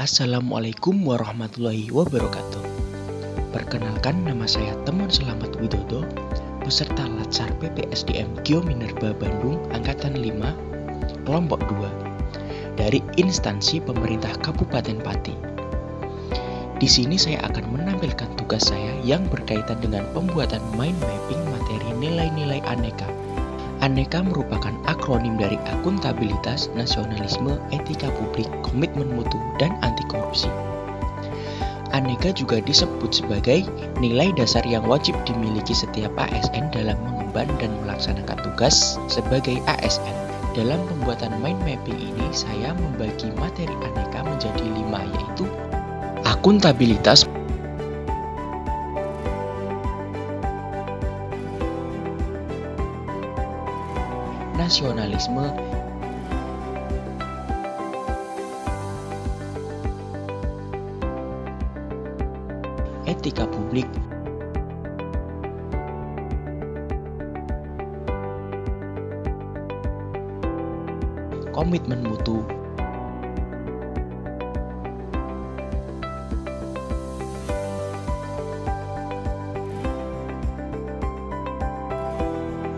Assalamualaikum warahmatullahi wabarakatuh. Perkenalkan, nama saya Temon Selamat Widodo, peserta Latsar PPSDM Geominerba Bandung Angkatan 5, Kelompok 2, dari instansi pemerintah Kabupaten Pati. Di sini saya akan menampilkan tugas saya yang berkaitan dengan pembuatan mind mapping materi nilai-nilai aneka. Aneka merupakan akronim dari akuntabilitas, nasionalisme, etika publik, komitmen mutu, dan anti korupsi. Aneka juga disebut sebagai nilai dasar yang wajib dimiliki setiap ASN dalam mengemban dan melaksanakan tugas sebagai ASN. Dalam pembuatan mind mapping ini, saya membagi materi aneka menjadi 5, yaitu akuntabilitas, nasionalisme, etika publik, komitmen mutu,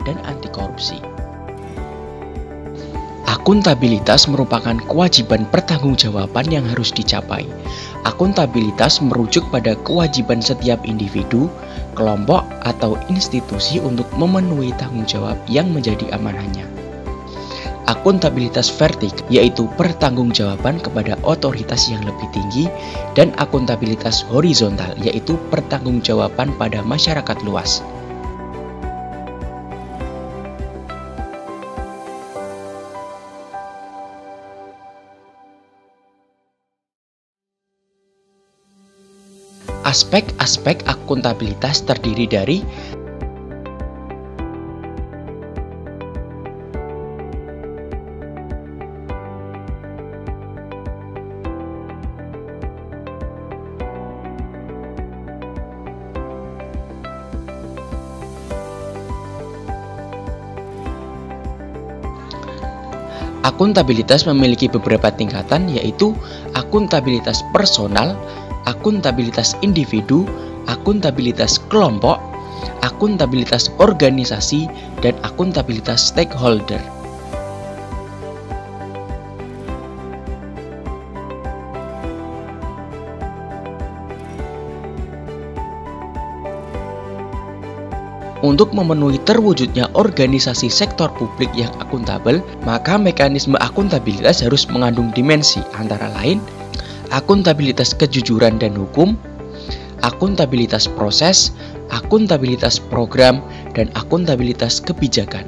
dan anti korupsi. Akuntabilitas merupakan kewajiban pertanggungjawaban yang harus dicapai. Akuntabilitas merujuk pada kewajiban setiap individu, kelompok, atau institusi untuk memenuhi tanggung jawab yang menjadi amanahnya. Akuntabilitas vertikal yaitu pertanggungjawaban kepada otoritas yang lebih tinggi, dan akuntabilitas horizontal yaitu pertanggungjawaban pada masyarakat luas. Aspek-aspek akuntabilitas terdiri dari akuntabilitas memiliki beberapa tingkatan, yaitu akuntabilitas personal, akuntabilitas individu, akuntabilitas kelompok, akuntabilitas organisasi, dan akuntabilitas stakeholder. Untuk memenuhi terwujudnya organisasi sektor publik yang akuntabel, maka mekanisme akuntabilitas harus mengandung dimensi antara lain akuntabilitas kejujuran dan hukum, akuntabilitas proses, akuntabilitas program, dan akuntabilitas kebijakan.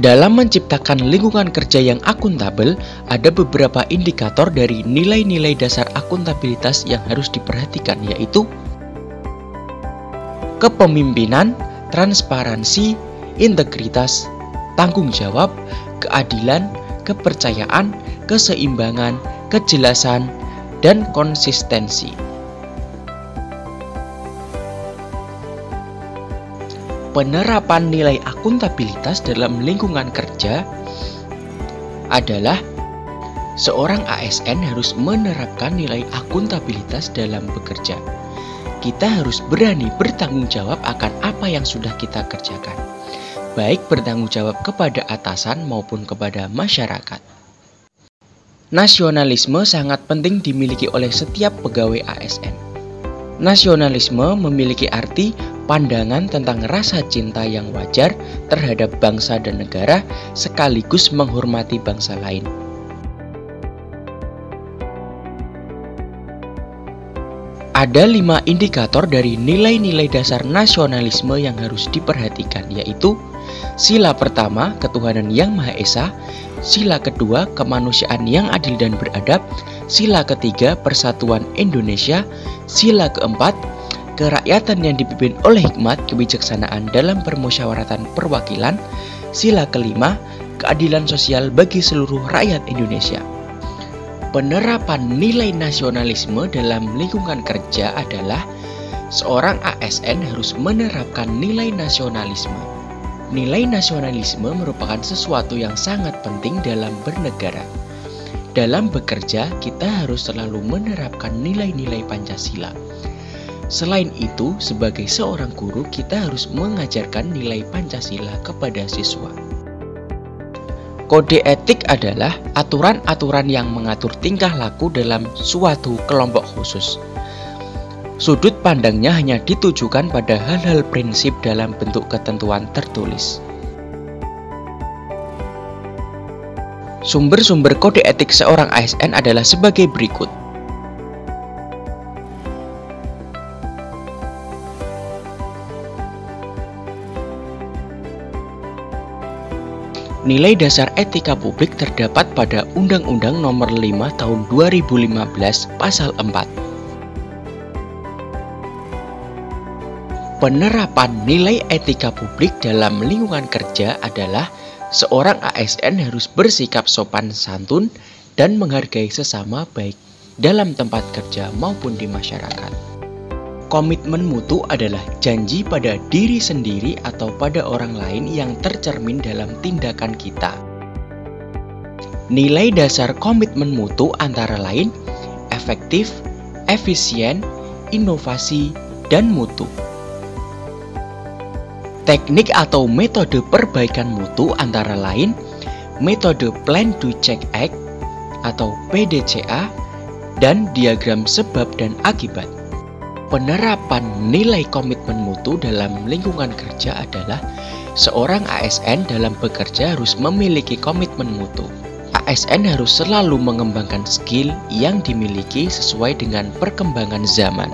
Dalam menciptakan lingkungan kerja yang akuntabel, ada beberapa indikator dari nilai-nilai dasar akuntabilitas yang harus diperhatikan, yaitu kepemimpinan, transparansi, integritas, tanggung jawab, keadilan, kepercayaan, keseimbangan, kejelasan, dan konsistensi. Penerapan nilai akuntabilitas dalam lingkungan kerja adalah seorang ASN harus menerapkan nilai akuntabilitas dalam bekerja. Kita harus berani bertanggung jawab akan apa yang sudah kita kerjakan, baik bertanggung jawab kepada atasan maupun kepada masyarakat. Nasionalisme sangat penting dimiliki oleh setiap pegawai ASN. Nasionalisme memiliki arti pandangan tentang rasa cinta yang wajar terhadap bangsa dan negara, sekaligus menghormati bangsa lain. Ada 5 indikator dari nilai-nilai dasar nasionalisme yang harus diperhatikan, yaitu sila pertama, ketuhanan yang Maha Esa, sila kedua, kemanusiaan yang adil dan beradab, sila ketiga, persatuan Indonesia, sila keempat, kerakyatan yang dipimpin oleh hikmat kebijaksanaan dalam permusyawaratan perwakilan, sila kelima, keadilan sosial bagi seluruh rakyat Indonesia. Penerapan nilai nasionalisme dalam lingkungan kerja adalah seorang ASN harus menerapkan nilai nasionalisme. Nilai nasionalisme merupakan sesuatu yang sangat penting dalam bernegara. Dalam bekerja, kita harus selalu menerapkan nilai-nilai Pancasila. Selain itu, sebagai seorang guru, kita harus mengajarkan nilai Pancasila kepada siswa. Kode etik adalah aturan-aturan yang mengatur tingkah laku dalam suatu kelompok khusus. Sudut pandangnya hanya ditujukan pada hal-hal prinsip dalam bentuk ketentuan tertulis. Sumber-sumber kode etik seorang ASN adalah sebagai berikut. Nilai dasar etika publik terdapat pada Undang-Undang Nomor 5 Tahun 2015 Pasal 4. Penerapan nilai etika publik dalam lingkungan kerja adalah seorang ASN harus bersikap sopan santun dan menghargai sesama baik dalam tempat kerja maupun di masyarakat. Komitmen mutu adalah janji pada diri sendiri atau pada orang lain yang tercermin dalam tindakan kita. Nilai dasar komitmen mutu antara lain efektif, efisien, inovasi, dan mutu. Teknik atau metode perbaikan mutu antara lain metode Plan Do Check Act atau PDCA dan diagram sebab dan akibat. Penerapan nilai komitmen mutu dalam lingkungan kerja adalah seorang ASN dalam bekerja harus memiliki komitmen mutu. ASN harus selalu mengembangkan skill yang dimiliki sesuai dengan perkembangan zaman.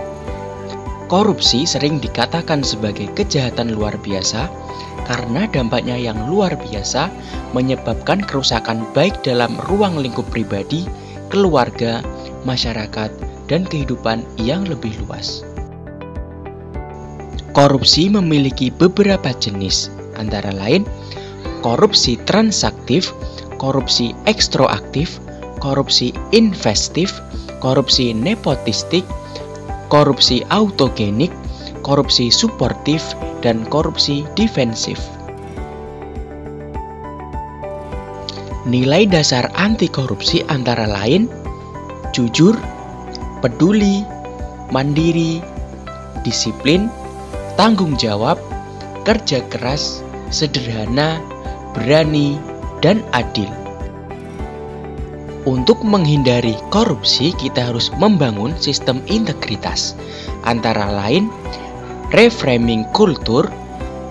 Korupsi sering dikatakan sebagai kejahatan luar biasa karena dampaknya yang luar biasa menyebabkan kerusakan baik dalam ruang lingkup pribadi, keluarga, masyarakat, dan kehidupan yang lebih luas. Korupsi memiliki beberapa jenis, antara lain korupsi transaktif, korupsi ekstroaktif, korupsi investif, korupsi nepotistik, korupsi autogenik, korupsi suportif, dan korupsi defensif. Nilai dasar anti korupsi antara lain jujur, peduli, mandiri, disiplin, tanggung jawab, kerja keras, sederhana, berani, dan adil. Untuk menghindari korupsi, kita harus membangun sistem integritas, antara lain reframing kultur,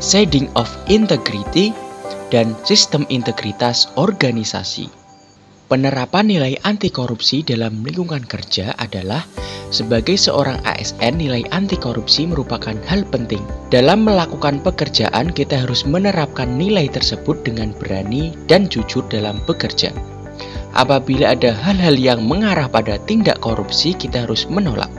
shedding of integrity, dan sistem integritas organisasi. Penerapan nilai anti korupsi dalam lingkungan kerja adalah sebagai seorang ASN, nilai anti korupsi merupakan hal penting. Dalam melakukan pekerjaan, kita harus menerapkan nilai tersebut dengan berani dan jujur dalam bekerja. Apabila ada hal-hal yang mengarah pada tindak korupsi, kita harus menolak.